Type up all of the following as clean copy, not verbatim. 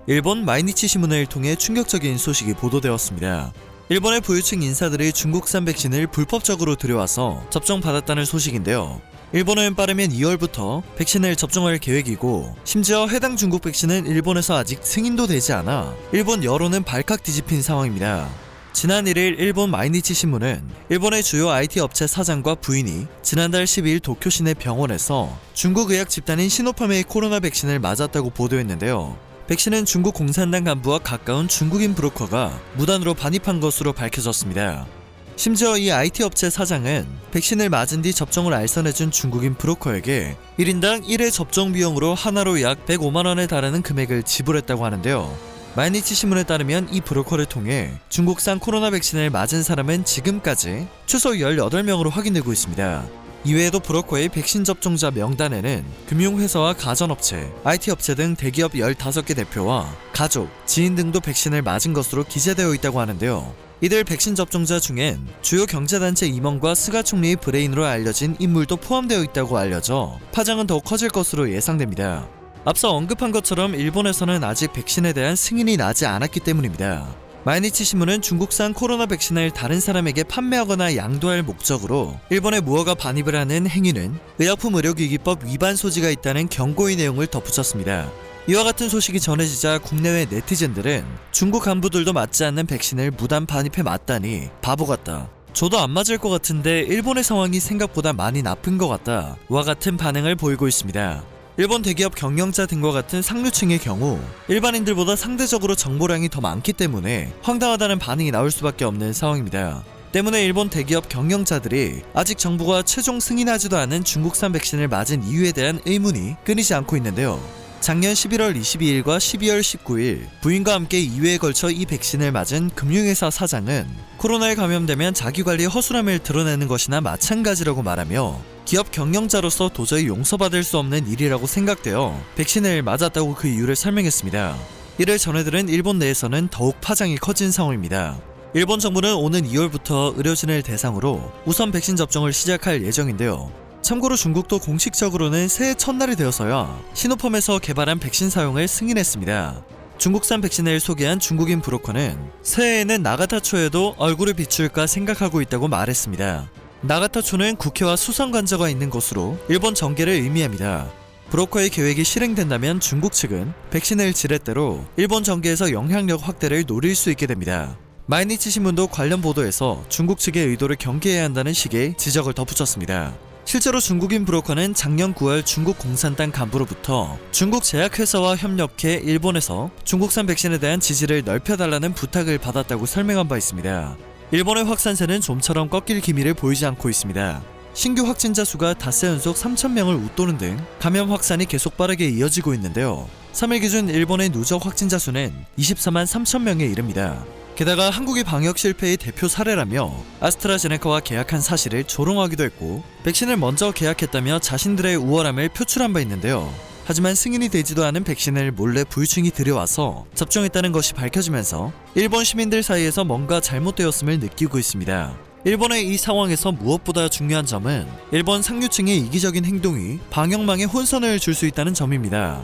일본 마이니치 신문을 통해 충격적인 소식이 보도되었습니다. 일본의 부유층 인사들이 중국산 백신을 불법적으로 들여와서 접종받았다는 소식인데요. 일본은 빠르면 2월부터 백신을 접종할 계획이고, 심지어 해당 중국 백신은 일본에서 아직 승인도 되지 않아 일본 여론은 발칵 뒤집힌 상황입니다. 지난 1일 일본 마이니치 신문은 일본의 주요 IT 업체 사장과 부인이 지난달 10일 도쿄 시내 병원에서 중국 의학 집단인 시노팜의 코로나 백신을 맞았다고 보도했는데요. 백신은 중국 공산당 간부와 가까운 중국인 브로커가 무단으로 반입한 것으로 밝혀졌습니다. 심지어 이 IT 업체 사장은 백신을 맞은 뒤 접종을 알선해준 중국인 브로커에게 1인당 1회 접종 비용으로 하나로 약 105만원에 달하는 금액을 지불했다고 하는데요. 마이니치 신문에 따르면 이 브로커를 통해 중국산 코로나 백신을 맞은 사람은 지금까지 최소 18명으로 확인되고 있습니다. 이외에도 브로커의 백신 접종자 명단에는 금융회사와 가전업체, IT업체 등 대기업 15개 대표와 가족, 지인 등도 백신을 맞은 것으로 기재되어 있다고 하는데요. 이들 백신 접종자 중엔 주요 경제단체 임원과 스가 총리의 브레인으로 알려진 인물도 포함되어 있다고 알려져 파장은 더욱 커질 것으로 예상됩니다. 앞서 언급한 것처럼 일본에서는 아직 백신에 대한 승인이 나지 않았기 때문입니다. 마이니치 신문은 중국산 코로나 백신을 다른 사람에게 판매하거나 양도할 목적으로 일본에 무허가 반입을 하는 행위는 의약품의료기기법 위반 소지가 있다는 경고의 내용을 덧붙였습니다. 이와 같은 소식이 전해지자 국내외 네티즌들은 중국 간부들도 맞지 않는 백신을 무단 반입해 맞다니 바보 같다, 저도 안 맞을 것 같은데 일본의 상황이 생각보다 많이 나쁜 것 같다 와 같은 반응을 보이고 있습니다. 일본 대기업 경영자 등과 같은 상류층의 경우 일반인들보다 상대적으로 정보량이 더 많기 때문에 황당하다는 반응이 나올 수밖에 없는 상황입니다. 때문에 일본 대기업 경영자들이 아직 정부가 최종 승인하지도 않은 중국산 백신을 맞은 이유에 대한 의문이 끊이지 않고 있는데요. 작년 11월 22일과 12월 19일 부인과 함께 2회에 걸쳐 이 백신을 맞은 금융회사 사장은 코로나에 감염되면 자기관리의 허술함을 드러내는 것이나 마찬가지라고 말하며 기업 경영자로서 도저히 용서받을 수 없는 일이라고 생각되어 백신을 맞았다고 그 이유를 설명했습니다. 이를 전해들은 일본 내에서는 더욱 파장이 커진 상황입니다. 일본 정부는 오는 2월부터 의료진을 대상으로 우선 백신 접종을 시작할 예정인데요. 참고로 중국도 공식적으로는 새해 첫날이 되어서야 시노팜에서 개발한 백신 사용을 승인했습니다. 중국산 백신을 소개한 중국인 브로커는 새해에는 나가타초에도 얼굴을 비출까 생각하고 있다고 말했습니다. 나가타초는 국회와 수상관저가 있는 곳으로 일본 정계를 의미합니다. 브로커의 계획이 실행된다면 중국 측은 백신을 지렛대로 일본 정계에서 영향력 확대를 노릴 수 있게 됩니다. 마이니치 신문도 관련 보도에서 중국 측의 의도를 경계해야 한다는 식의 지적을 덧붙였습니다. 실제로 중국인 브로커는 작년 9월 중국 공산당 간부로부터 중국 제약회사와 협력해 일본에서 중국산 백신에 대한 지지를 넓혀달라는 부탁을 받았다고 설명한 바 있습니다. 일본의 확산세는 좀처럼 꺾일 기미를 보이지 않고 있습니다. 신규 확진자 수가 닷새 연속 3,000명을 웃도는 등 감염 확산이 계속 빠르게 이어지고 있는데요. 3일 기준 일본의 누적 확진자 수는 24만 3,000명에 이릅니다. 게다가 한국의 방역 실패의 대표 사례라며 아스트라제네카와 계약한 사실을 조롱하기도 했고, 백신을 먼저 계약했다며 자신들의 우월함을 표출한 바 있는데요. 하지만 승인이 되지도 않은 백신을 몰래 부유층이 들여와서 접종했다는 것이 밝혀지면서 일본 시민들 사이에서 뭔가 잘못되었음을 느끼고 있습니다. 일본의 이 상황에서 무엇보다 중요한 점은 일본 상류층의 이기적인 행동이 방역망에 혼선을 줄 수 있다는 점입니다.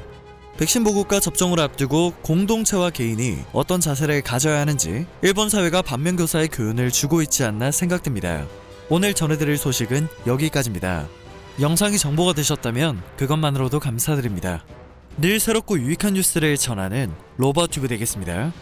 백신 보급과 접종을 앞두고 공동체와 개인이 어떤 자세를 가져야 하는지 일본 사회가 반면교사의 교훈을 주고 있지 않나 생각됩니다. 오늘 전해드릴 소식은 여기까지입니다. 영상이 정보가 되셨다면 그것만으로도 감사드립니다. 늘 새롭고 유익한 뉴스를 전하는 로버튜브 되겠습니다.